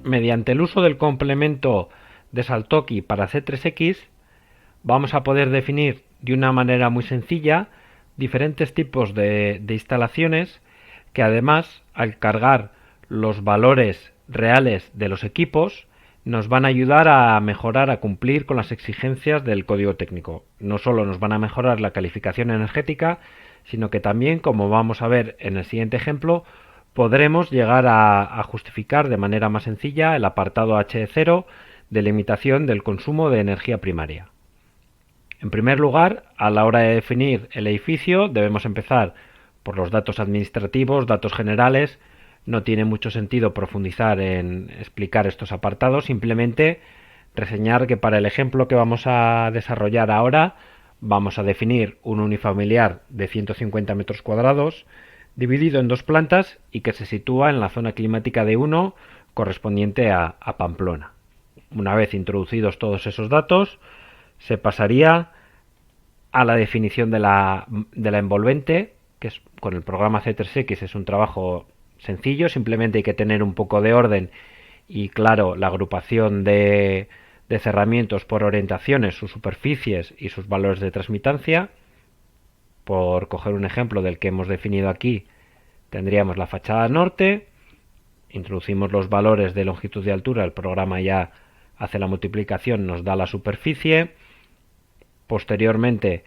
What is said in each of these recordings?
Mediante el uso del complemento de Saltoki para C3X, vamos a poder definir de una manera muy sencilla diferentes tipos de instalaciones que además, al cargar los valores reales de los equipos, nos van a ayudar a mejorar, a cumplir con las exigencias del código técnico. No solo nos van a mejorar la calificación energética, sino que también, como vamos a ver en el siguiente ejemplo, podremos llegar a justificar de manera más sencilla el apartado H0 de limitación del consumo de energía primaria. En primer lugar, a la hora de definir el edificio, debemos empezar por los datos administrativos, datos generales. No tiene mucho sentido profundizar en explicar estos apartados, simplemente reseñar que para el ejemplo que vamos a desarrollar ahora vamos a definir un unifamiliar de 150 metros cuadrados dividido en dos plantas y que se sitúa en la zona climática de 1 correspondiente a Pamplona. Una vez introducidos todos esos datos, se pasaría a la definición de la envolvente, que es con el programa C3X es un trabajo sencillo, simplemente hay que tener un poco de orden y claro la agrupación de cerramientos por orientaciones, sus superficies y sus valores de transmitancia. Por coger un ejemplo del que hemos definido aquí, tendríamos la fachada norte, introducimos los valores de longitud y altura, el programa ya hace la multiplicación, nos da la superficie. Posteriormente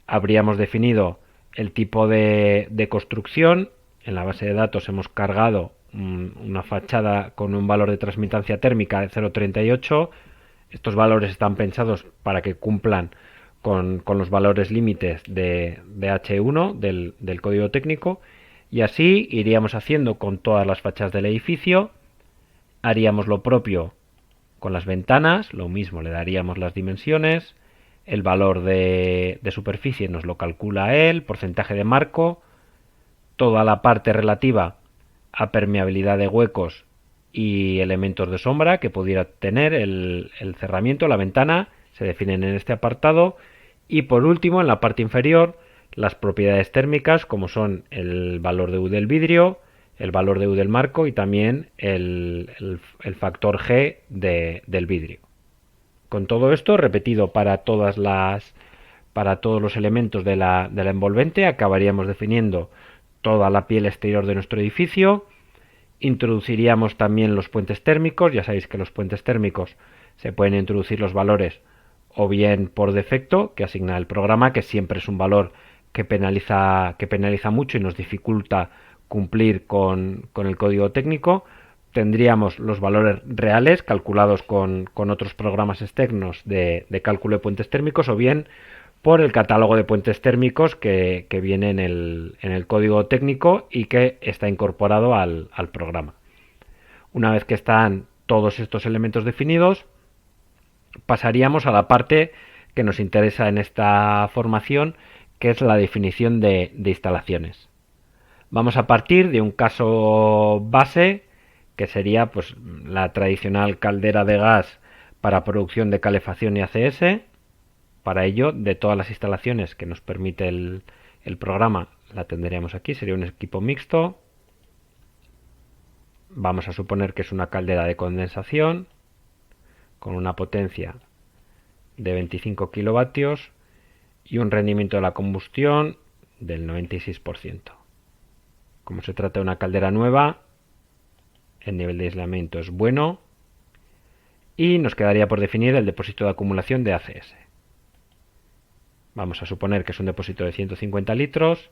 habríamos definido el tipo de construcción. En la base de datos hemos cargado una fachada con un valor de transmitancia térmica de 0,38. Estos valores están pensados para que cumplan con los valores límites de H1 del código técnico. Y así iríamos haciendo con todas las fachadas del edificio. Haríamos lo propio con las ventanas, lo mismo, le daríamos las dimensiones, el valor de superficie nos lo calcula él, porcentaje de marco, toda la parte relativa a permeabilidad de huecos y elementos de sombra que pudiera tener el cerramiento, la ventana, se definen en este apartado. Y por último, en la parte inferior, las propiedades térmicas, como son el valor de U del vidrio, el valor de U del marco y también el factor G del vidrio. Con todo esto repetido para todos los elementos de la envolvente, acabaríamos definiendo toda la piel exterior de nuestro edificio. Introduciríamos también los puentes térmicos. Ya sabéis que los puentes térmicos se pueden introducir los valores o bien por defecto que asigna el programa, que siempre es un valor que penaliza mucho y nos dificulta cumplir con el código técnico. Tendríamos los valores reales calculados con otros programas externos de cálculo de puentes térmicos o bien por el catálogo de puentes térmicos que viene en el código técnico y que está incorporado al programa. Una vez que están todos estos elementos definidos, pasaríamos a la parte que nos interesa en esta formación, que es la definición de instalaciones. Vamos a partir de un caso base, que sería pues la tradicional caldera de gas para producción de calefacción y ACS. Para ello, de todas las instalaciones que nos permite el programa, la tendríamos aquí, sería un equipo mixto. Vamos a suponer que es una caldera de condensación con una potencia de 25 kilovatios y un rendimiento de la combustión del 96%. Como se trata de una caldera nueva, el nivel de aislamiento es bueno y nos quedaría por definir el depósito de acumulación de ACS. Vamos a suponer que es un depósito de 150 litros.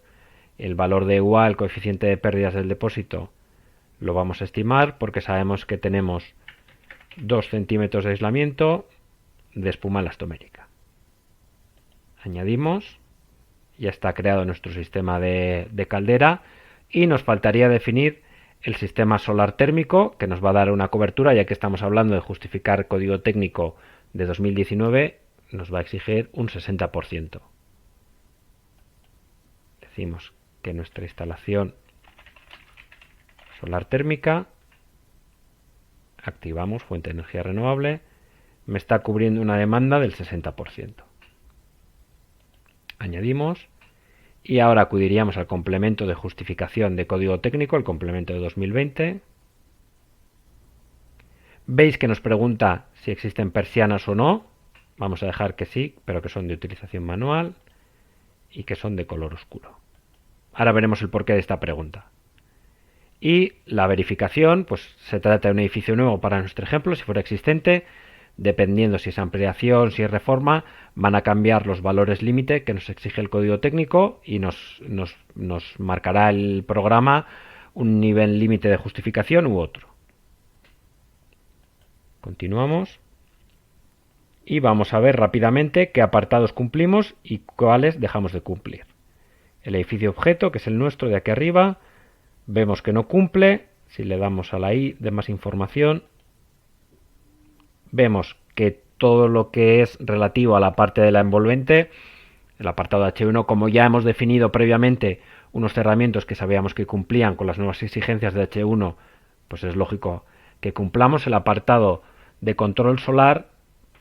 El valor de UA, el coeficiente de pérdidas del depósito, lo vamos a estimar porque sabemos que tenemos 2 centímetros de aislamiento de espuma elastomérica. Añadimos, ya está creado nuestro sistema de caldera y nos faltaría definir el sistema solar térmico, que nos va a dar una cobertura, ya que estamos hablando de justificar código técnico de 2019, nos va a exigir un 60%. Decimos que nuestra instalación solar térmica, activamos fuente de energía renovable, me está cubriendo una demanda del 60%. Añadimos y ahora acudiríamos al complemento de justificación de código técnico, el complemento de 2020. Veis que nos pregunta si existen persianas o no. Vamos a dejar que sí, pero que son de utilización manual y que son de color oscuro. Ahora veremos el porqué de esta pregunta. Y la verificación, pues se trata de un edificio nuevo para nuestro ejemplo, si fuera existente. Dependiendo si es ampliación, si es reforma, van a cambiar los valores límite que nos exige el código técnico y nos marcará el programa un nivel límite de justificación u otro. Continuamos. Y vamos a ver rápidamente qué apartados cumplimos y cuáles dejamos de cumplir. El edificio objeto, que es el nuestro de aquí arriba, vemos que no cumple. Si le damos a la I de más información, vemos que todo lo que es relativo a la parte de la envolvente, el apartado H1, como ya hemos definido previamente unos cerramientos que sabíamos que cumplían con las nuevas exigencias de H1, pues es lógico que cumplamos. El apartado de control solar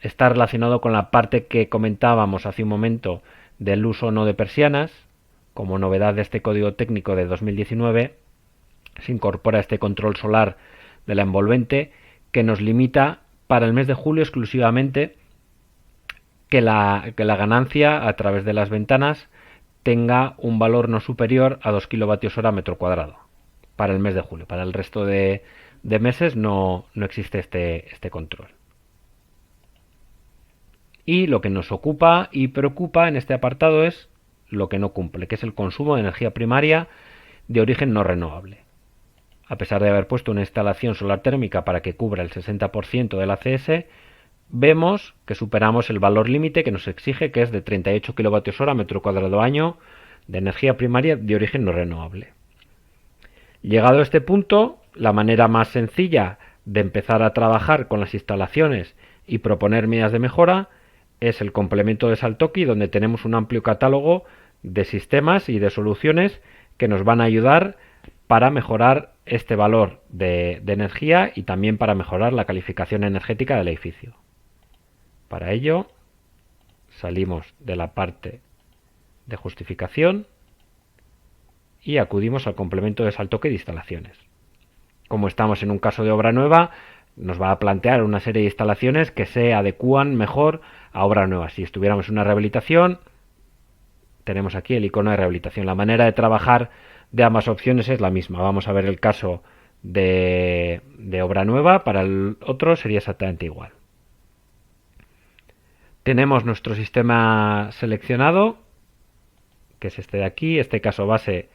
está relacionado con la parte que comentábamos hace un momento del uso o no de persianas. Como novedad de este código técnico de 2019, se incorpora este control solar de la envolvente que nos limita para el mes de julio exclusivamente que la ganancia a través de las ventanas tenga un valor no superior a 2 kWh metro cuadrado para el mes de julio. Para el resto de meses no existe este control. Y lo que nos ocupa y preocupa en este apartado es lo que no cumple, que es el consumo de energía primaria de origen no renovable. A pesar de haber puesto una instalación solar térmica para que cubra el 60% del ACS, vemos que superamos el valor límite que nos exige, que es de 38 kWh metro cuadrado año de energía primaria de origen no renovable. Llegado a este punto, la manera más sencilla de empezar a trabajar con las instalaciones y proponer medidas de mejora es el complemento de Saltoki, donde tenemos un amplio catálogo de sistemas y de soluciones que nos van a ayudar para mejorar este valor de energía y también para mejorar la calificación energética del edificio. Para ello, salimos de la parte de justificación y acudimos al complemento de Saltoki de instalaciones. Como estamos en un caso de obra nueva, nos va a plantear una serie de instalaciones que se adecúan mejor a obra nueva. Si estuviéramos en una rehabilitación, tenemos aquí el icono de rehabilitación. La manera de trabajar de ambas opciones es la misma. Vamos a ver el caso de obra nueva, para el otro sería exactamente igual. Tenemos nuestro sistema seleccionado, que es este de aquí. Este caso base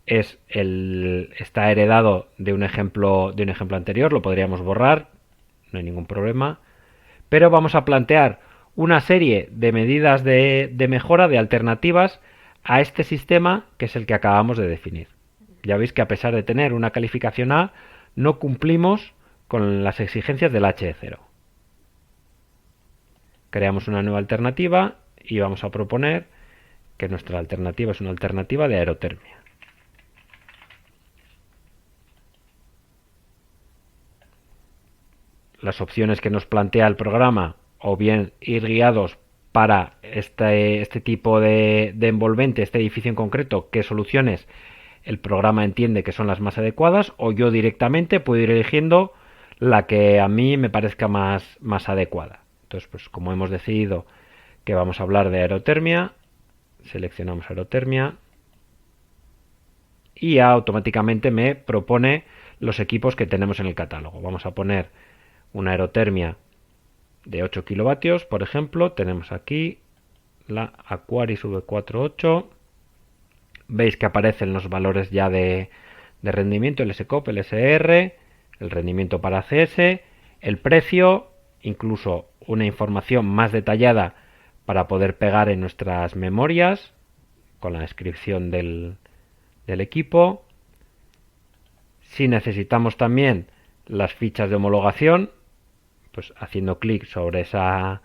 está heredado de un ejemplo anterior, lo podríamos borrar, no hay ningún problema. Pero vamos a plantear una serie de medidas de mejora, de alternativas a este sistema, que es el que acabamos de definir. Ya veis que a pesar de tener una calificación A, no cumplimos con las exigencias del H0. Creamos una nueva alternativa y vamos a proponer que nuestra alternativa es una alternativa de aerotermia. Las opciones que nos plantea el programa, o bien ir guiados para este tipo de envolvente, este edificio en concreto, qué soluciones el programa entiende que son las más adecuadas, o yo directamente puedo ir eligiendo la que a mí me parezca más adecuada. Entonces, pues como hemos decidido que vamos a hablar de aerotermia, seleccionamos aerotermia y ya automáticamente me propone los equipos que tenemos en el catálogo. Vamos a poner una aerotermia de 8 kilovatios, por ejemplo. Tenemos aquí la Aquaris V48. Veis que aparecen los valores ya de rendimiento, el SCOP, el SR, el rendimiento para CS, el precio, incluso una información más detallada para poder pegar en nuestras memorias con la descripción del equipo. Si necesitamos también las fichas de homologación, pues haciendo clic sobre ese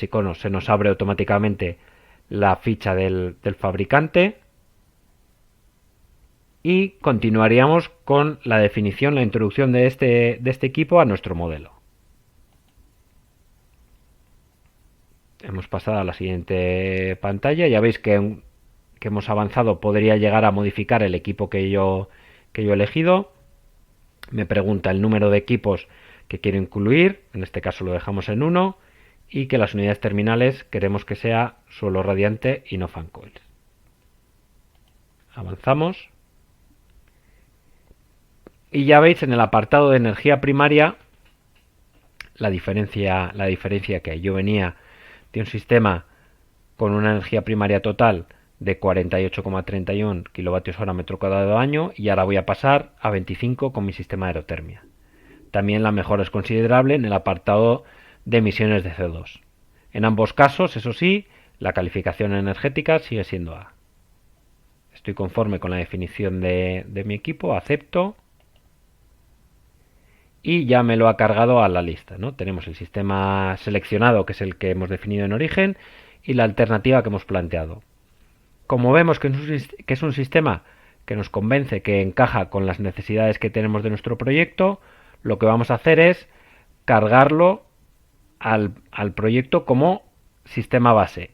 icono se nos abre automáticamente la ficha del fabricante. Y continuaríamos con la definición, la introducción de este equipo a nuestro modelo. Hemos pasado a la siguiente pantalla. Ya veis que hemos avanzado. Podría llegar a modificar el equipo que yo he elegido. Me pregunta el número de equipos que quiero incluir, en este caso lo dejamos en 1, y que las unidades terminales queremos que sea suelo radiante y no fan coils. Avanzamos. Y ya veis en el apartado de energía primaria la diferencia que hay. Yo venía de un sistema con una energía primaria total de 48,31 kWh metro cuadrado año y ahora voy a pasar a 25 con mi sistema de aerotermia. También la mejora es considerable en el apartado de emisiones de CO2. En ambos casos, eso sí, la calificación energética sigue siendo A. Estoy conforme con la definición de mi equipo, acepto y ya me lo ha cargado a la lista, ¿no? Tenemos el sistema seleccionado, que es el que hemos definido en origen, y la alternativa que hemos planteado. Como vemos que es un sistema que nos convence, que encaja con las necesidades que tenemos de nuestro proyecto, lo que vamos a hacer es cargarlo al proyecto como sistema base.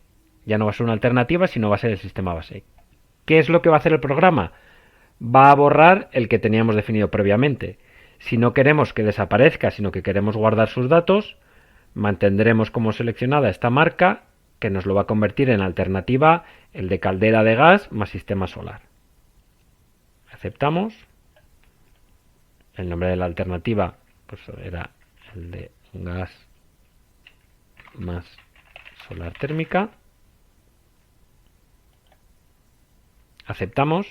Ya no va a ser una alternativa, sino va a ser el sistema base. ¿Qué es lo que va a hacer el programa? Va a borrar el que teníamos definido previamente. Si no queremos que desaparezca, sino que queremos guardar sus datos, mantendremos como seleccionada esta marca, que nos lo va a convertir en alternativa el de caldera de gas más sistema solar. Aceptamos. El nombre de la alternativa pues era el de gas más solar térmica. Aceptamos.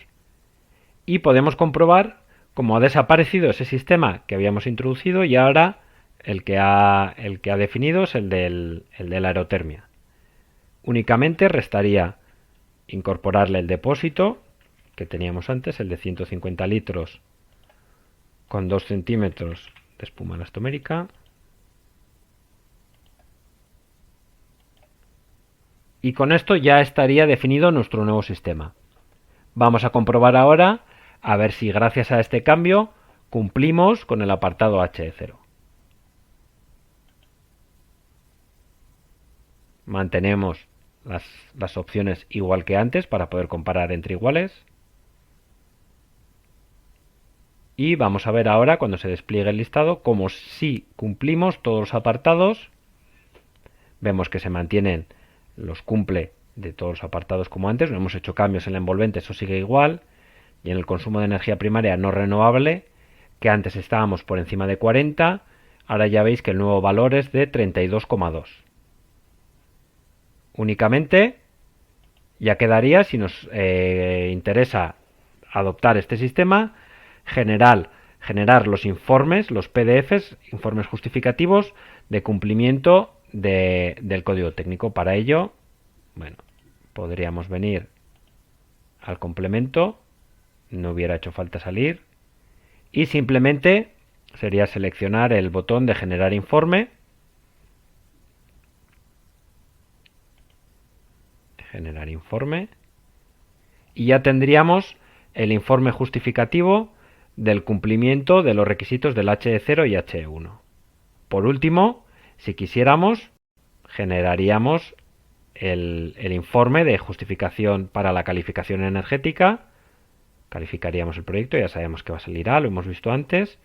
Y podemos comprobar cómo ha desaparecido ese sistema que habíamos introducido y ahora el que ha definido es el de la aerotermia. Únicamente restaría incorporarle el depósito que teníamos antes, el de 150 litros con 2 centímetros de espuma elastomérica. Y con esto ya estaría definido nuestro nuevo sistema. Vamos a comprobar ahora a ver si gracias a este cambio cumplimos con el apartado H0. Mantenemos las opciones igual que antes para poder comparar entre iguales. Y vamos a ver ahora, cuando se despliegue el listado, como si cumplimos todos los apartados. Vemos que se mantienen los cumple de todos los apartados como antes. No hemos hecho cambios en la envolvente, eso sigue igual. Y en el consumo de energía primaria no renovable, que antes estábamos por encima de 40, ahora ya veis que el nuevo valor es de 32,2. Únicamente ya quedaría, si nos interesa adoptar este sistema, generar los informes, los PDFs, informes justificativos de cumplimiento del código técnico. Para ello, bueno, podríamos venir al complemento, no hubiera hecho falta salir, y simplemente sería seleccionar el botón de generar informe, y ya tendríamos el informe justificativo del cumplimiento de los requisitos del HE0 y HE1. Por último, si quisiéramos, generaríamos el informe de justificación para la calificación energética. Calificaríamos el proyecto, ya sabemos que va a salir A, lo hemos visto antes.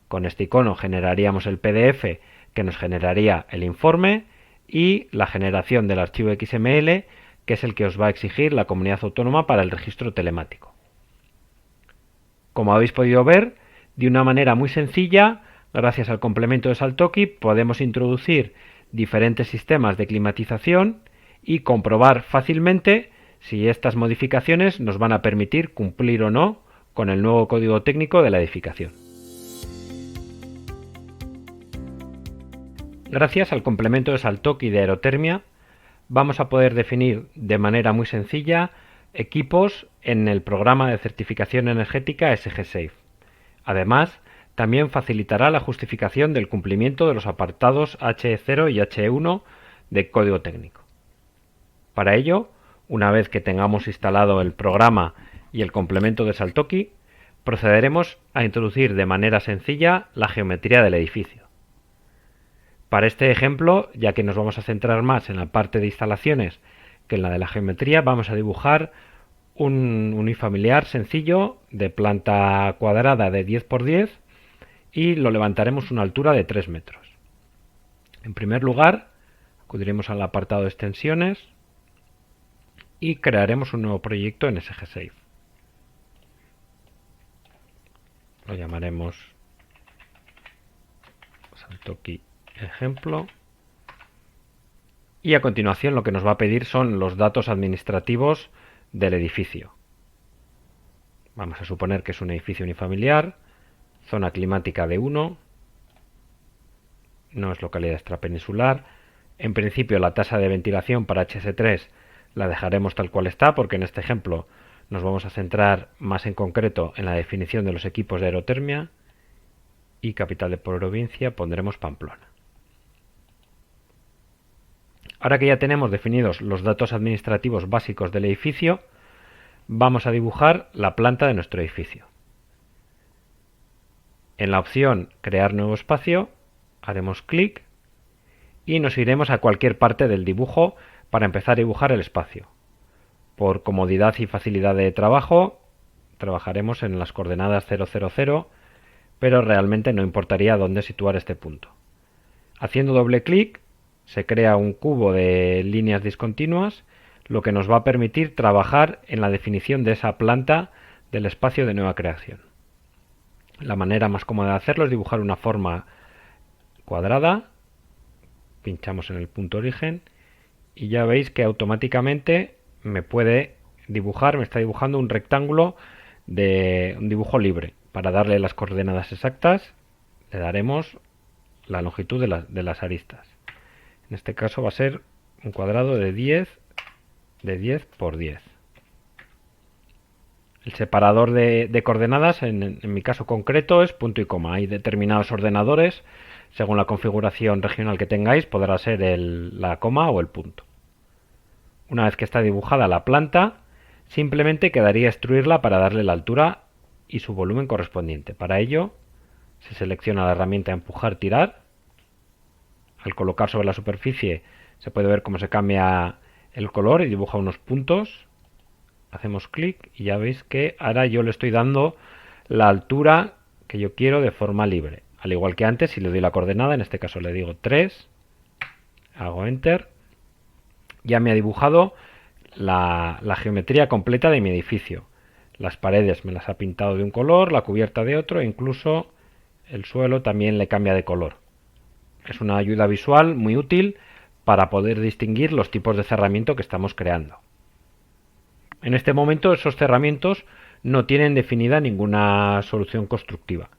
Con este icono generaríamos el PDF que nos generaría el informe y la generación del archivo XML, que es el que os va a exigir la comunidad autónoma para el registro telemático. Como habéis podido ver, de una manera muy sencilla, gracias al complemento de Saltoki, podemos introducir diferentes sistemas de climatización y comprobar fácilmente si estas modificaciones nos van a permitir cumplir o no con el nuevo código técnico de la edificación. Gracias al complemento de Saltoki de aerotermia, vamos a poder definir de manera muy sencilla equipos en el programa de certificación energética SG Safe. Además, también facilitará la justificación del cumplimiento de los apartados HE0 y HE1 de código técnico. Para ello, una vez que tengamos instalado el programa y el complemento de Saltoki, procederemos a introducir de manera sencilla la geometría del edificio. Para este ejemplo, ya que nos vamos a centrar más en la parte de instalaciones que en la de la geometría, vamos a dibujar un unifamiliar sencillo de planta cuadrada de 10 por 10 y lo levantaremos a una altura de 3 metros. En primer lugar, acudiremos al apartado de extensiones y crearemos un nuevo proyecto en SGSafe. Lo llamaremos Santoki ejemplo. Y a continuación lo que nos va a pedir son los datos administrativos del edificio. Vamos a suponer que es un edificio unifamiliar, zona climática de 1, no es localidad extrapeninsular. En principio la tasa de ventilación para HC3 la dejaremos tal cual está, porque en este ejemplo nos vamos a centrar más en concreto en la definición de los equipos de aerotermia, y capital de provincia pondremos Pamplona. Ahora que ya tenemos definidos los datos administrativos básicos del edificio, vamos a dibujar la planta de nuestro edificio. En la opción Crear nuevo espacio haremos clic y nos iremos a cualquier parte del dibujo para empezar a dibujar el espacio. Por comodidad y facilidad de trabajo, trabajaremos en las coordenadas 000, pero realmente no importaría dónde situar este punto. Haciendo doble clic se crea un cubo de líneas discontinuas, lo que nos va a permitir trabajar en la definición de esa planta del espacio de nueva creación. La manera más cómoda de hacerlo es dibujar una forma cuadrada, pinchamos en el punto origen y ya veis que automáticamente me está dibujando un rectángulo de un dibujo libre. Para darle las coordenadas exactas le daremos la longitud de las aristas. En este caso va a ser un cuadrado de 10 por 10. El separador de coordenadas en mi caso concreto es punto y coma. Hay determinados ordenadores, según la configuración regional que tengáis, podrá ser la coma o el punto. Una vez que está dibujada la planta, simplemente quedaría extruirla para darle la altura y su volumen correspondiente. Para ello se selecciona la herramienta empujar, tirar. Al colocar sobre la superficie se puede ver cómo se cambia el color y dibuja unos puntos. Hacemos clic y ya veis que ahora yo le estoy dando la altura que yo quiero de forma libre. Al igual que antes, si le doy la coordenada, en este caso le digo 3, hago Enter, ya me ha dibujado la geometría completa de mi edificio. Las paredes me las ha pintado de un color, la cubierta de otro, e incluso el suelo también le cambia de color. Es una ayuda visual muy útil para poder distinguir los tipos de cerramiento que estamos creando. En este momento esos cerramientos no tienen definida ninguna solución constructiva.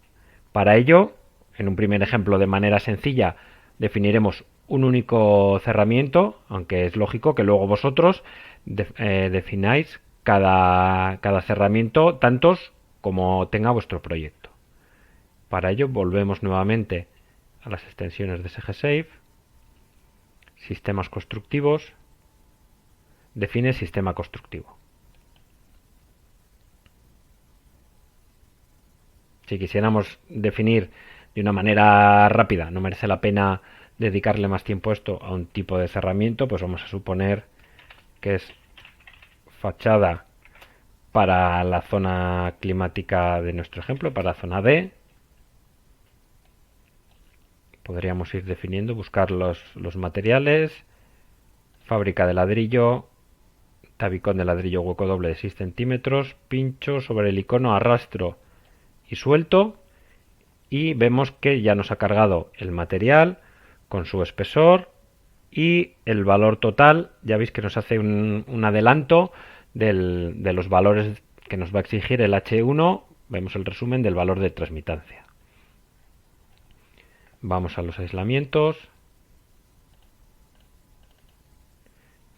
Para ello, en un primer ejemplo de manera sencilla, definiremos un único cerramiento, aunque es lógico que luego vosotros defináis cada cerramiento tantos como tenga vuestro proyecto. Para ello volvemos nuevamente a las extensiones de SGSafe, sistemas constructivos, define sistema constructivo. Si quisiéramos definir de una manera rápida, no merece la pena dedicarle más tiempo a esto, a un tipo de cerramiento, pues vamos a suponer que es fachada para la zona climática de nuestro ejemplo, para la zona D. Podríamos ir definiendo, buscar los materiales, fábrica de ladrillo, tabicón de ladrillo hueco doble de 6 centímetros, pincho sobre el icono, arrastro y suelto, y vemos que ya nos ha cargado el material con su espesor y el valor total. Ya veis que nos hace un adelanto de los valores que nos va a exigir el H1. Vemos el resumen del valor de transmitancia. Vamos a los aislamientos.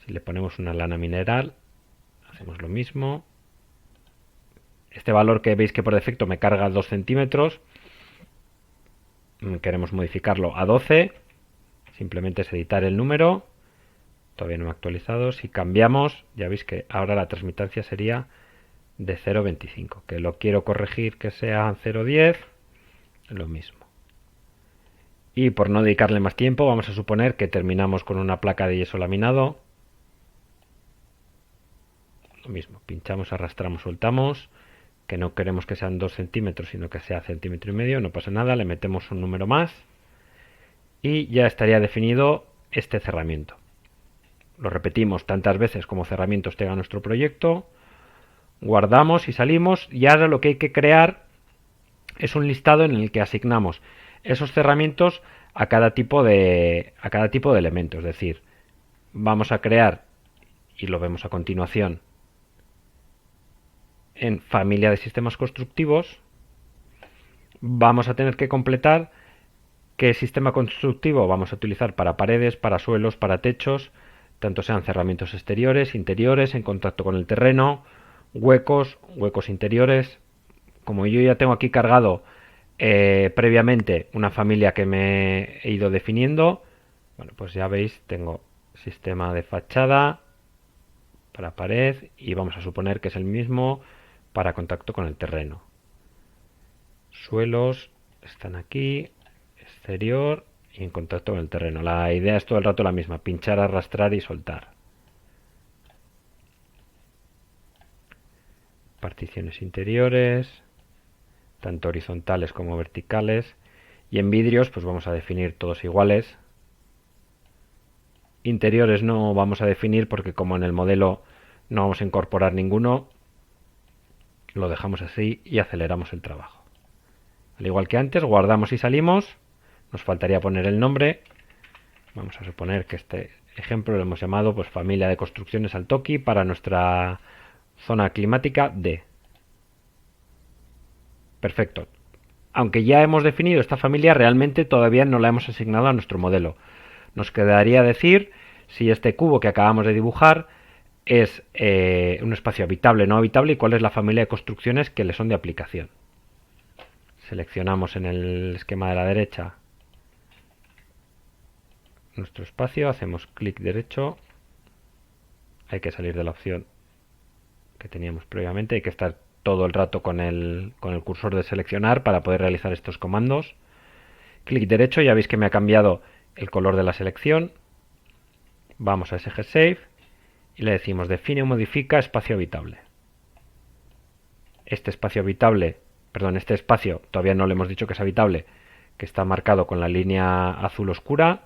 Si le ponemos una lana mineral, hacemos lo mismo. Este valor que veis que por defecto me carga 2 centímetros, queremos modificarlo a 12, simplemente es editar el número, todavía no he actualizado. Si cambiamos, ya veis que ahora la transmitancia sería de 0,25, que lo quiero corregir que sea 0,10, lo mismo. Y por no dedicarle más tiempo, vamos a suponer que terminamos con una placa de yeso laminado. Lo mismo, pinchamos, arrastramos, soltamos, que no queremos que sean 2 centímetros, sino que sea centímetro y medio, no pasa nada, le metemos un número más y ya estaría definido este cerramiento. Lo repetimos tantas veces como cerramientos tenga nuestro proyecto, guardamos y salimos, y ahora lo que hay que crear es un listado en el que asignamos esos cerramientos a cada tipo de elemento. Es decir, vamos a crear, y lo vemos a continuación, en familia de sistemas constructivos, vamos a tener que completar qué sistema constructivo vamos a utilizar para paredes, para suelos, para techos, tanto sean cerramientos exteriores, interiores, en contacto con el terreno, huecos interiores. Como yo ya tengo aquí cargado previamente una familia que me he ido definiendo, bueno, pues ya veis, tengo sistema de fachada para pared y vamos a suponer que es el mismo para contacto con el terreno. Suelos están aquí, exterior y en contacto con el terreno. La idea es todo el rato la misma, pinchar, arrastrar y soltar. Particiones interiores, tanto horizontales como verticales, y en vidrios pues vamos a definir todos iguales. Interiores no vamos a definir porque como en el modelo no vamos a incorporar ninguno, lo dejamos así y aceleramos el trabajo. Al igual que antes, guardamos y salimos. Nos faltaría poner el nombre. Vamos a suponer que este ejemplo lo hemos llamado pues familia de construcciones Altoki para nuestra zona climática D. Perfecto. Aunque ya hemos definido esta familia, realmente todavía no la hemos asignado a nuestro modelo. Nos quedaría decir si este cubo que acabamos de dibujar es un espacio habitable o no habitable y cuál es la familia de construcciones que le son de aplicación. Seleccionamos en el esquema de la derecha nuestro espacio, hacemos clic derecho, hay que salir de la opción que teníamos previamente, hay que estar todo el rato con el cursor de seleccionar para poder realizar estos comandos. Clic derecho, ya veis que me ha cambiado el color de la selección. Vamos a SG Save y le decimos define o modifica espacio habitable. Este espacio habitable, perdón, este espacio todavía no le hemos dicho que es habitable, que está marcado con la línea azul oscura.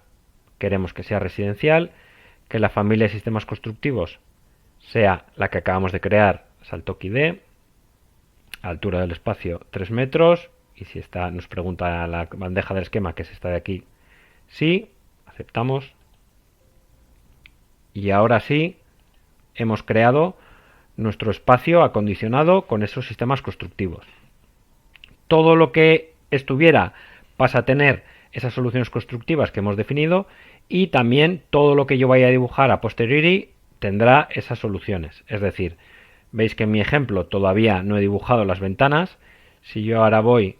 Queremos que sea residencial, que la familia de sistemas constructivos sea la que acabamos de crear, Saltoki D, altura del espacio 3 metros, y si está, nos pregunta la bandeja del esquema que es esta de aquí, sí, aceptamos, y ahora sí hemos creado nuestro espacio acondicionado con esos sistemas constructivos. Todo lo que estuviera pasa a tener esas soluciones constructivas que hemos definido y también todo lo que yo vaya a dibujar a posteriori tendrá esas soluciones. Es decir, veis que en mi ejemplo todavía no he dibujado las ventanas. Si yo ahora voy,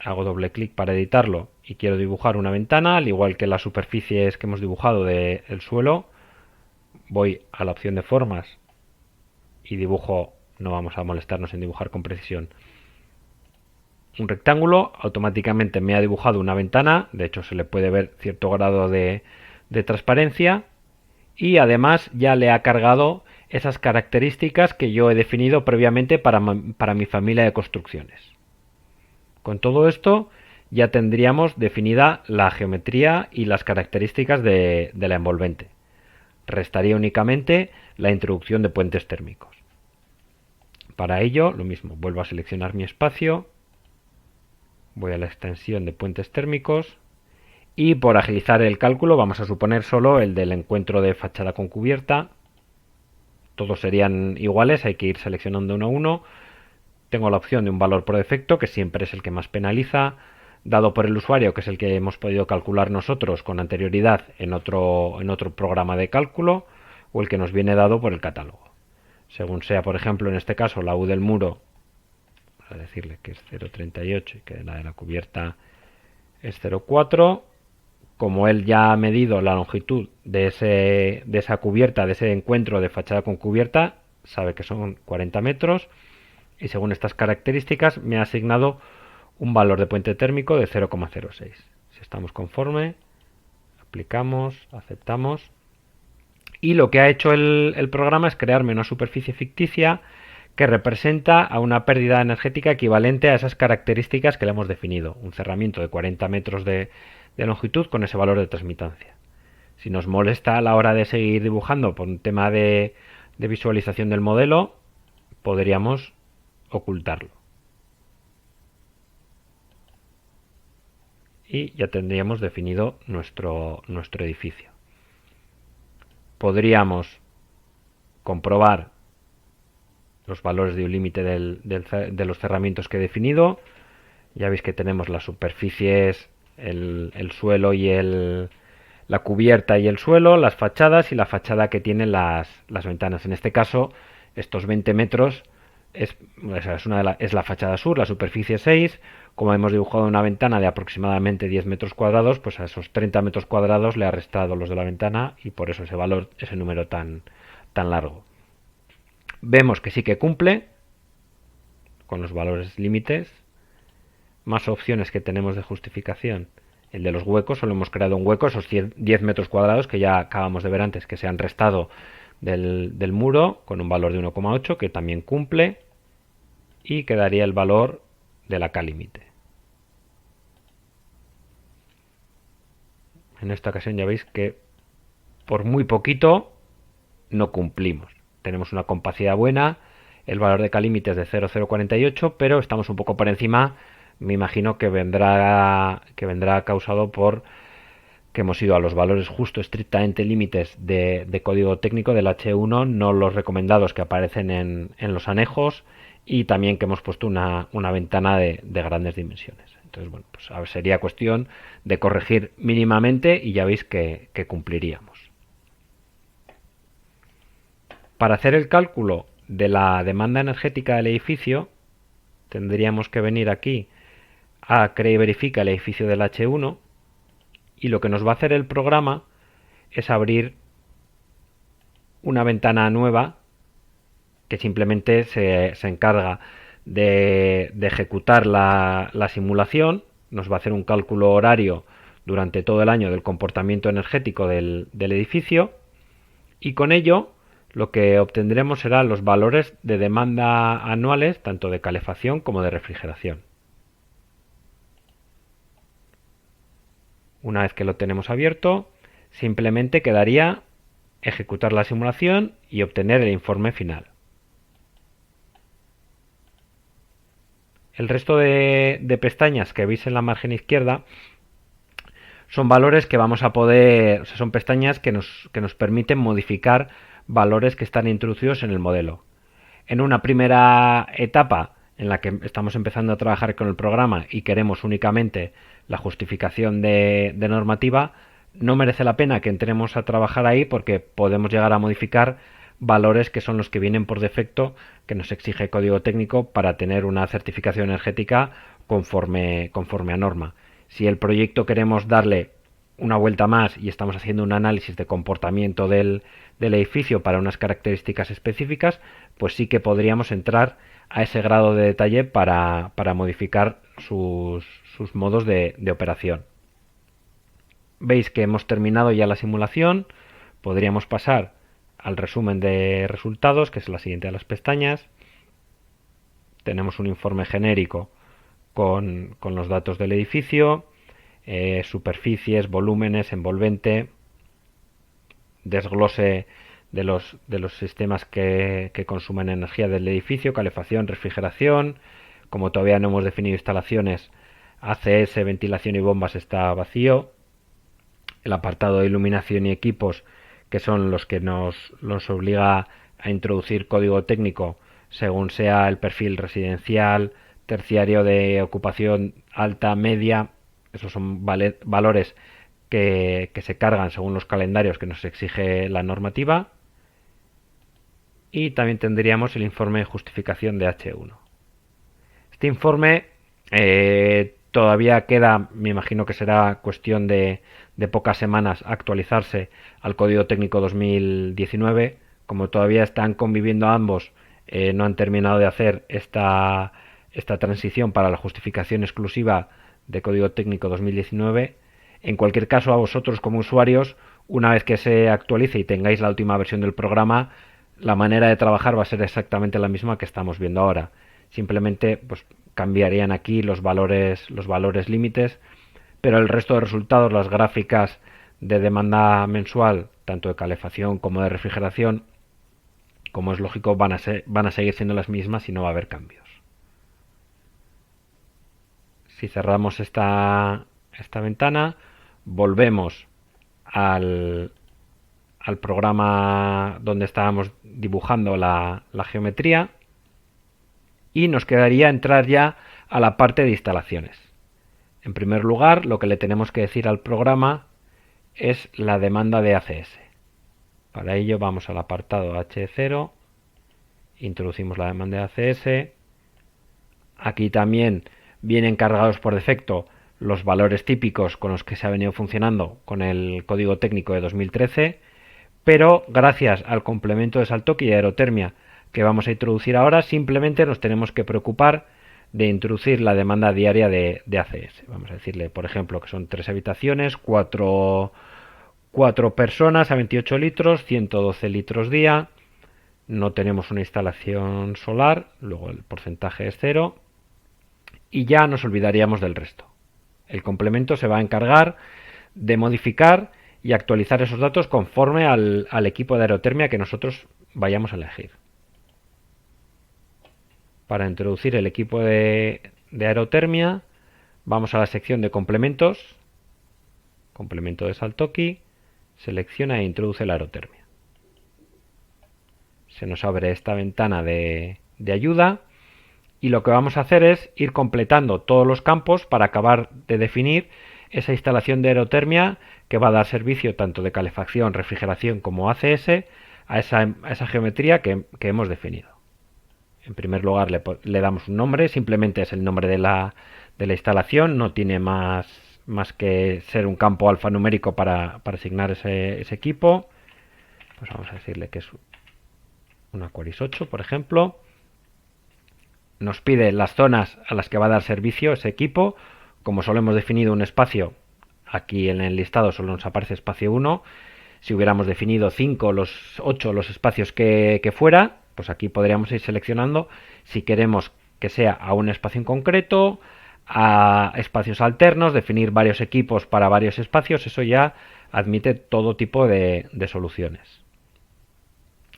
hago doble clic para editarlo y quiero dibujar una ventana, al igual que las superficies que hemos dibujado del suelo, voy a la opción de formas y dibujo, no vamos a molestarnos en dibujar con precisión, un rectángulo, automáticamente me ha dibujado una ventana, de hecho se le puede ver cierto grado de transparencia y además ya le ha cargado esas características que yo he definido previamente para mi familia de construcciones. Con todo esto ya tendríamos definida la geometría y las características de la envolvente. Restaría únicamente la introducción de puentes térmicos. Para ello, lo mismo, vuelvo a seleccionar mi espacio, voy a la extensión de puentes térmicos y por agilizar el cálculo vamos a suponer solo el del encuentro de fachada con cubierta. Todos serían iguales, hay que ir seleccionando uno a uno. Tengo la opción de un valor por defecto, que siempre es el que más penaliza, dado por el usuario, que es el que hemos podido calcular nosotros con anterioridad en otro programa de cálculo, o el que nos viene dado por el catálogo. Según sea, por ejemplo, en este caso, la U del muro, a decirle que es 0,38 y que la de la cubierta es 0,4. Como él ya ha medido la longitud de esa cubierta, de ese encuentro de fachada con cubierta, sabe que son 40 metros y según estas características me ha asignado un valor de puente térmico de 0,06. Si estamos conforme, aplicamos, aceptamos y lo que ha hecho el programa es crearme una superficie ficticia que representa a una pérdida energética equivalente a esas características que le hemos definido. Un cerramiento de 40 metros de longitud con ese valor de transmitancia. Si nos molesta a la hora de seguir dibujando por un tema de visualización del modelo, podríamos ocultarlo. Y ya tendríamos definido nuestro edificio. Podríamos comprobar los valores de un límite de los cerramientos que he definido. Ya veis que tenemos las superficies, el suelo y la cubierta y el suelo, las fachadas y la fachada que tienen las ventanas. En este caso, estos 20 metros es la fachada sur, la superficie 6. Como hemos dibujado una ventana de aproximadamente 10 metros cuadrados, pues a esos 30 metros cuadrados le ha restado los de la ventana y por eso ese valor, ese número tan largo. Vemos que sí que cumple con los valores límites. Más opciones que tenemos de justificación. El de los huecos, solo hemos creado un hueco, esos 10 metros cuadrados que ya acabamos de ver antes, que se han restado del muro con un valor de 1,8, que también cumple, y quedaría el valor de la K límite. En esta ocasión ya veis que por muy poquito no cumplimos. Tenemos una compacidad buena, el valor de K límite es de 0,048, pero estamos un poco por encima. Me imagino que vendrá causado por que hemos ido a los valores justo estrictamente límites de código técnico del H1, no los recomendados que aparecen en los anejos, y también que hemos puesto una ventana de grandes dimensiones. Entonces, bueno, pues a ver, sería cuestión de corregir mínimamente y ya veis que cumpliríamos. Para hacer el cálculo de la demanda energética del edificio, tendríamos que venir aquí a Crea y verifica el edificio del H1, y lo que nos va a hacer el programa es abrir una ventana nueva que simplemente se encarga de ejecutar la simulación. Nos va a hacer un cálculo horario durante todo el año del comportamiento energético del edificio, y con ello lo que obtendremos serán los valores de demanda anuales tanto de calefacción como de refrigeración. Una vez que lo tenemos abierto, simplemente quedaría ejecutar la simulación y obtener el informe final. El resto de pestañas que veis en la margen izquierda son valores que vamos a poder, o sea, son pestañas que nos permiten modificar valores que están introducidos en el modelo. En una primera etapa en la que estamos empezando a trabajar con el programa y queremos únicamente la justificación de normativa, no merece la pena que entremos a trabajar ahí porque podemos llegar a modificar valores que son los que vienen por defecto que nos exige código técnico para tener una certificación energética conforme a norma. Si el proyecto queremos darle una vuelta más y estamos haciendo un análisis de comportamiento del edificio para unas características específicas, pues sí que podríamos entrar a ese grado de detalle para modificar sus modos de operación. Veis que hemos terminado ya la simulación. Podríamos pasar al resumen de resultados, que es la siguiente de las pestañas. Tenemos un informe genérico con los datos del edificio, superficies, volúmenes, envolvente, desglose de los sistemas que consumen energía del edificio, calefacción, refrigeración. Como todavía no hemos definido instalaciones, ACS, ventilación y bombas está vacío. El apartado de iluminación y equipos, que son los que nos obliga a introducir código técnico según sea el perfil residencial, terciario, de ocupación alta, media. Esos son valores que se cargan según los calendarios que nos exige la normativa. Y también tendríamos el informe de justificación de H1. Este informe todavía queda, me imagino que será cuestión de pocas semanas actualizarse al Código Técnico 2019. Como todavía están conviviendo ambos, no han terminado de hacer esta transición para la justificación exclusiva de Código Técnico 2019. En cualquier caso, a vosotros como usuarios, una vez que se actualice y tengáis la última versión del programa, la manera de trabajar va a ser exactamente la misma que estamos viendo ahora. Simplemente pues cambiarían aquí los valores límites, pero el resto de resultados, las gráficas de demanda mensual, tanto de calefacción como de refrigeración, como es lógico, van a seguir siendo las mismas y no va a haber cambios. Si cerramos esta ventana, volvemos al, al programa donde estábamos dibujando la geometría y nos quedaría entrar ya a la parte de instalaciones. En primer lugar, lo que le tenemos que decir al programa es la demanda de ACS. Para ello vamos al apartado H0, introducimos la demanda de ACS. Aquí también vienen cargados por defecto los valores típicos con los que se ha venido funcionando con el código técnico de 2013, pero gracias al complemento de Saltoki y aerotermia que vamos a introducir ahora, simplemente nos tenemos que preocupar de introducir la demanda diaria de ACS. Vamos a decirle, por ejemplo, que son 3 habitaciones, 4 personas a 28 litros, 112 litros día. No tenemos una instalación solar, luego el porcentaje es 0 y ya nos olvidaríamos del resto. El complemento se va a encargar de modificar y actualizar esos datos conforme al equipo de aerotermia que nosotros vayamos a elegir. Para introducir el equipo de aerotermia, vamos a la sección de complementos, complemento de Saltoki, selecciona e introduce la aerotermia. Se nos abre esta ventana de ayuda y lo que vamos a hacer es ir completando todos los campos para acabar de definir esa instalación de aerotermia que va a dar servicio tanto de calefacción, refrigeración como ACS a esa geometría que hemos definido. En primer lugar le damos un nombre, simplemente es el nombre de la instalación, no tiene más que ser un campo alfanumérico para asignar ese equipo. Pues vamos a decirle que es un Aquaris 8, por ejemplo. Nos pide las zonas a las que va a dar servicio ese equipo. Como solo hemos definido un espacio, aquí en el listado solo nos aparece espacio 1. Si hubiéramos definido 5, los 8 los espacios que fuera, pues aquí podríamos ir seleccionando si queremos que sea a un espacio en concreto, a espacios alternos, definir varios equipos para varios espacios. Eso ya admite todo tipo de soluciones.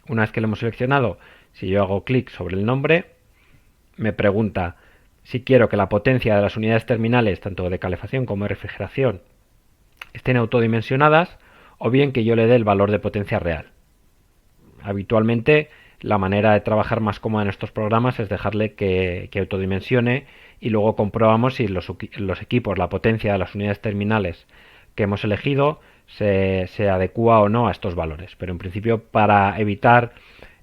Una vez que lo hemos seleccionado, si yo hago clic sobre el nombre, me pregunta si quiero que la potencia de las unidades terminales, tanto de calefacción como de refrigeración, estén autodimensionadas o bien que yo le dé el valor de potencia real. Habitualmente la manera de trabajar más cómoda en estos programas es dejarle que autodimensione y luego comprobamos si los equipos, la potencia de las unidades terminales que hemos elegido se adecua o no a estos valores. Pero en principio, para evitar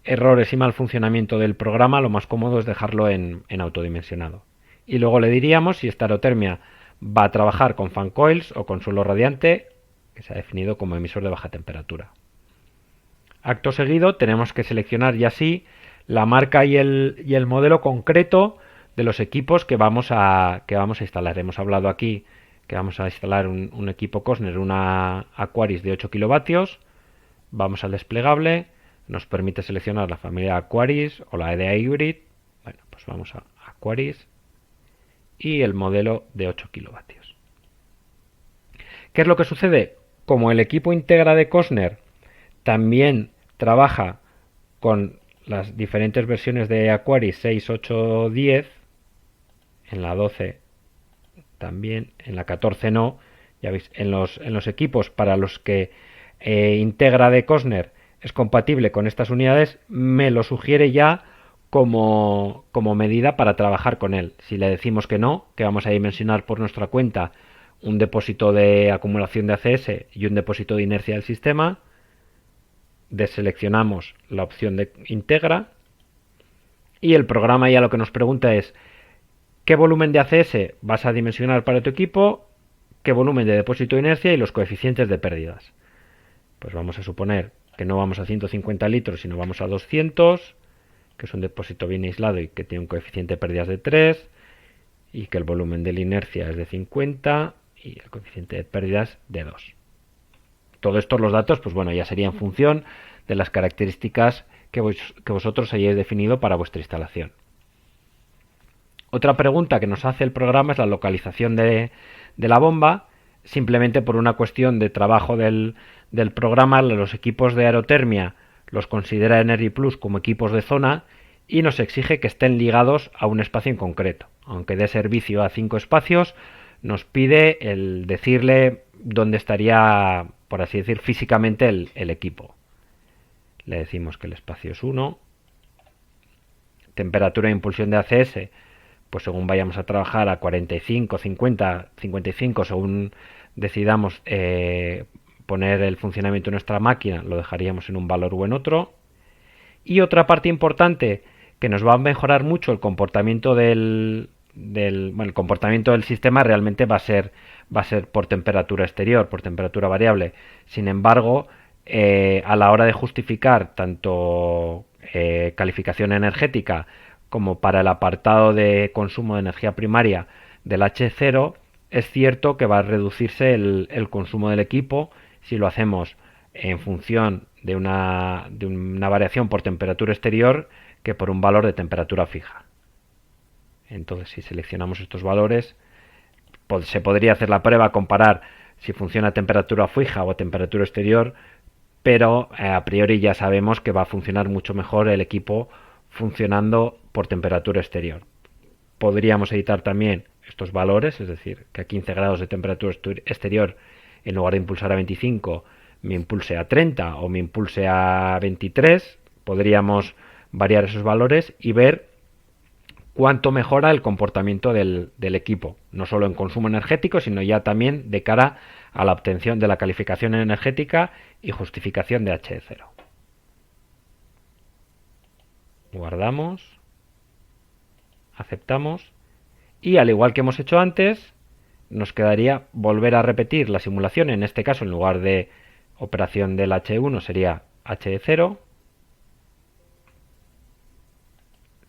errores y mal funcionamiento del programa, lo más cómodo es dejarlo en autodimensionado. Y luego le diríamos si esta aerotermia va a trabajar con fan coils o con suelo radiante, que se ha definido como emisor de baja temperatura. Acto seguido tenemos que seleccionar ya sí la marca y el modelo concreto de los equipos que vamos a instalar. Hemos hablado aquí que vamos a instalar un equipo Cosner, una Aquaris de 8 kilovatios. Vamos al desplegable, nos permite seleccionar la familia Aquaris o la EDA Hybrid. Bueno, pues vamos a Aquaris y el modelo de 8 kilovatios. ¿Qué es lo que sucede? Como el equipo Integra de Cosner también trabaja con las diferentes versiones de Aquaris 6, 8, 10, en la 12 también, en la 14 no, ya veis, en los equipos para los que Integra de Cosner es compatible con estas unidades, me lo sugiere ya como medida para trabajar con él. Si le decimos que no, que vamos a dimensionar por nuestra cuenta un depósito de acumulación de ACS y un depósito de inercia del sistema, deseleccionamos la opción de Integra y el programa ya lo que nos pregunta es qué volumen de ACS vas a dimensionar para tu equipo, qué volumen de depósito de inercia y los coeficientes de pérdidas. Pues vamos a suponer que no vamos a 150 litros, sino vamos a 200, que es un depósito bien aislado y que tiene un coeficiente de pérdidas de 3, y que el volumen de la inercia es de 50 y el coeficiente de pérdidas de 2. Todos estos los datos, pues bueno, ya sería en función de las características que vosotros hayáis definido para vuestra instalación. Otra pregunta que nos hace el programa es la localización de la bomba, simplemente por una cuestión de trabajo del programa. Los equipos de aerotermia los considera Energy Plus como equipos de zona y nos exige que estén ligados a un espacio en concreto. Aunque dé servicio a 5 espacios, nos pide el decirle dónde estaría, por así decir, físicamente el equipo. Le decimos que el espacio es 1. Temperatura e impulsión de ACS, pues según vayamos a trabajar a 45, 50, 55, según decidamos poner el funcionamiento de nuestra máquina, lo dejaríamos en un valor o en otro. Y otra parte importante que nos va a mejorar mucho el comportamiento bueno, el comportamiento del sistema realmente va a ser por temperatura exterior, por temperatura variable. Sin embargo, a la hora de justificar tanto calificación energética como para el apartado de consumo de energía primaria del H0, es cierto que va a reducirse el consumo del equipo si lo hacemos en función de una variación por temperatura exterior que por un valor de temperatura fija. Entonces, si seleccionamos estos valores, se podría hacer la prueba, comparar si funciona a temperatura fija o a temperatura exterior, pero a priori ya sabemos que va a funcionar mucho mejor el equipo funcionando por temperatura exterior. Podríamos editar también estos valores, es decir, que a 15 grados de temperatura exterior, en lugar de impulsar a 25, me impulse a 30 o me impulse a 23. Podríamos variar esos valores y ver cuánto mejora el comportamiento del equipo, no solo en consumo energético, sino ya también de cara a la obtención de la calificación energética y justificación de H0. Guardamos, aceptamos y, al igual que hemos hecho antes, nos quedaría volver a repetir la simulación. En este caso, en lugar de operación del H1 sería H0.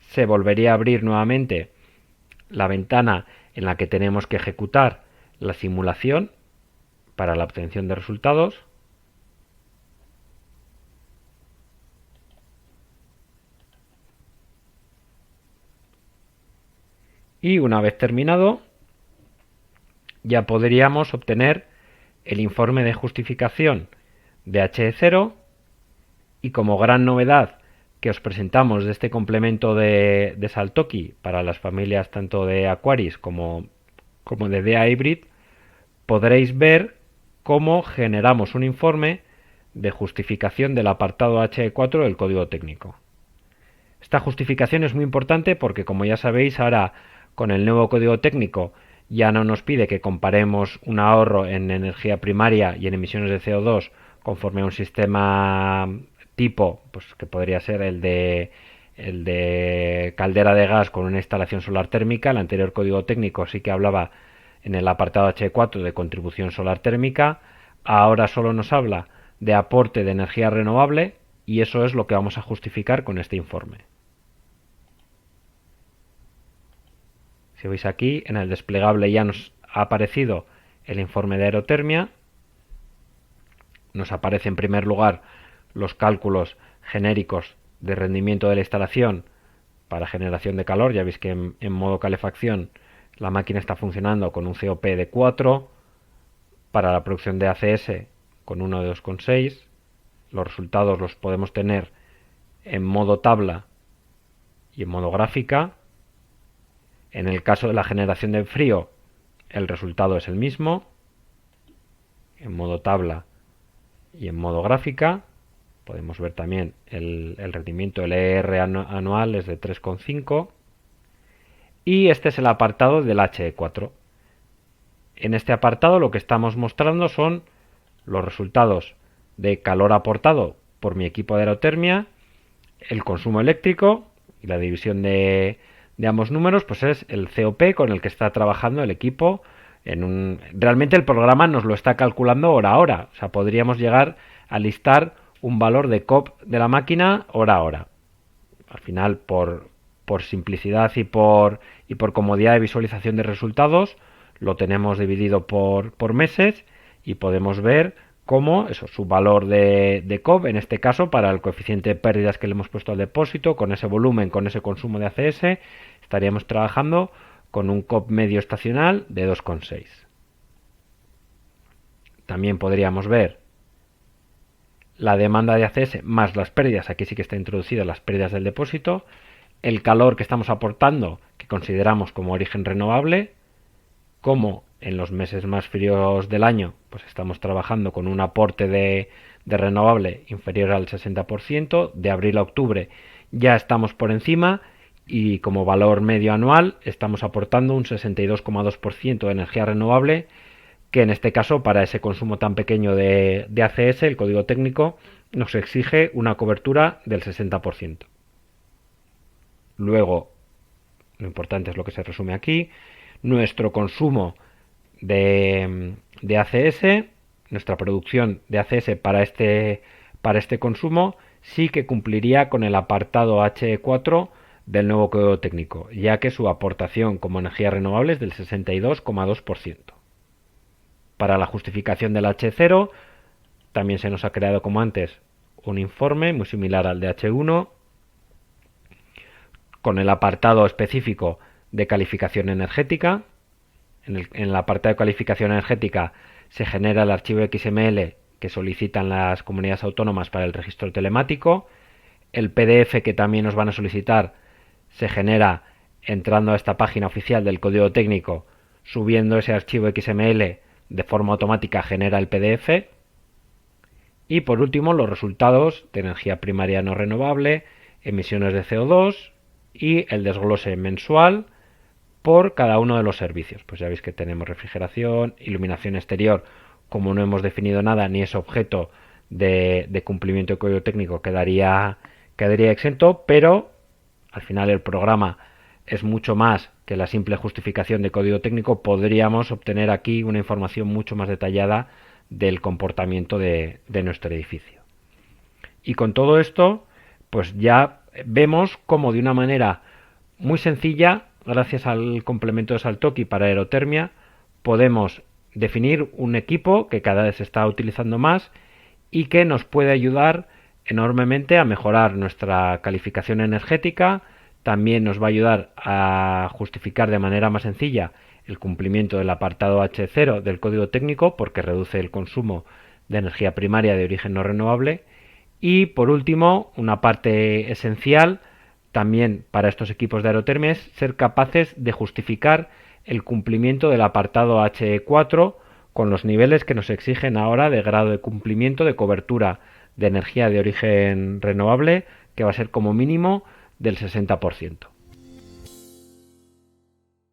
Se volvería a abrir nuevamente la ventana en la que tenemos que ejecutar la simulación para la obtención de resultados. Y una vez terminado, ya podríamos obtener el informe de justificación de H0 y, como gran novedad que os presentamos de este complemento de Saltoki para las familias tanto de Aquaris como de DEA Hybrid, podréis ver cómo generamos un informe de justificación del apartado H4 del código técnico. Esta justificación es muy importante porque, como ya sabéis, ahora con el nuevo código técnico ya no nos pide que comparemos un ahorro en energía primaria y en emisiones de CO2 conforme a un sistema tipo, pues que podría ser el de caldera de gas con una instalación solar térmica. El anterior código técnico sí que hablaba en el apartado H4 de contribución solar térmica. Ahora solo nos habla de aporte de energía renovable y eso es lo que vamos a justificar con este informe. Si veis aquí, en el desplegable ya nos ha aparecido el informe de aerotermia. Nos aparece en primer lugar los cálculos genéricos de rendimiento de la instalación para generación de calor. Ya veis que en modo calefacción la máquina está funcionando con un COP de 4, para la producción de ACS con uno de 2,6. Los resultados los podemos tener en modo tabla y en modo gráfica. En el caso de la generación de frío, el resultado es el mismo, en modo tabla y en modo gráfica. Podemos ver también el rendimiento del ER anual es de 3,5. Y este es el apartado del H4. En este apartado lo que estamos mostrando son los resultados de calor aportado por mi equipo de aerotermia, el consumo eléctrico y la división de ambos números, pues es el COP con el que está trabajando el equipo. Realmente el programa nos lo está calculando hora a hora. O sea, podríamos llegar a listar un valor de COP de la máquina hora a hora. Al final, por simplicidad y por comodidad de visualización de resultados, lo tenemos dividido por meses y podemos ver como eso, su valor de COP, en este caso para el coeficiente de pérdidas que le hemos puesto al depósito, con ese volumen, con ese consumo de ACS, estaríamos trabajando con un COP medio estacional de 2,6. También podríamos ver la demanda de ACS más las pérdidas, aquí sí que está introducidas las pérdidas del depósito, el calor que estamos aportando, que consideramos como origen renovable, como en los meses más fríos del año pues estamos trabajando con un aporte de renovable inferior al 60%, de abril a octubre ya estamos por encima y como valor medio anual estamos aportando un 62,2% de energía renovable, que en este caso para ese consumo tan pequeño de ACS, el código técnico nos exige una cobertura del 60%. Luego, lo importante es lo que se resume aquí, nuestro consumo de ACS, nuestra producción de ACS para este consumo sí que cumpliría con el apartado H4 del nuevo código técnico, ya que su aportación como energía renovable es del 62,2%. Para la justificación del H0 también se nos ha creado, como antes, un informe muy similar al de H1 con el apartado específico de calificación energética. En el apartado de calificación energética se genera el archivo XML que solicitan las comunidades autónomas para el registro telemático. El PDF que también nos van a solicitar se genera entrando a esta página oficial del código técnico, subiendo ese archivo XML de forma automática genera el PDF. Y por último, los resultados de energía primaria no renovable, emisiones de CO2 y el desglose mensual por cada uno de los servicios. Pues ya veis que tenemos refrigeración, iluminación exterior, como no hemos definido nada ni es objeto de cumplimiento de código técnico, quedaría exento, pero al final el programa es mucho más que la simple justificación de código técnico. Podríamos obtener aquí una información mucho más detallada del comportamiento de nuestro edificio. Y con todo esto, pues ya vemos cómo de una manera muy sencilla, gracias al complemento de Saltoki para aerotermia, podemos definir un equipo que cada vez se está utilizando más y que nos puede ayudar enormemente a mejorar nuestra calificación energética. También nos va a ayudar a justificar de manera más sencilla el cumplimiento del apartado H0 del código técnico, porque reduce el consumo de energía primaria de origen no renovable. Y por último, una parte esencial también para estos equipos de aerotermia es ser capaces de justificar el cumplimiento del apartado H4 con los niveles que nos exigen ahora de grado de cumplimiento de cobertura de energía de origen renovable, que va a ser como mínimo del 60%.